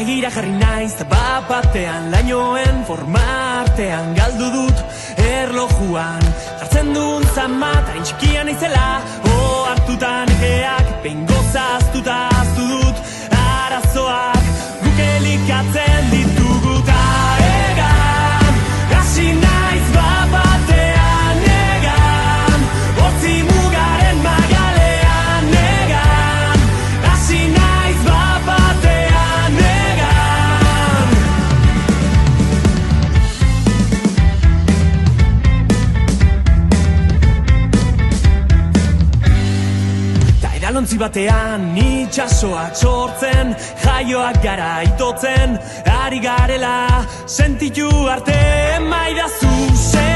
begira jarri naiz, batean lainoen forma artean galdu dut erlojuan jartzen duen zama, hain txikian izela hartuta nekeak, behin gozaztuta aztu dut arazoak, guk elikatzen ditugu ta egan, hasi naiz batean egan, hortzi mugaren magalean egan, hasi naiz batean egan. Ta edalontzi batean itxasoak sortzen, jaioak gara itotzen, ari garela sentitu arte maidazu zen.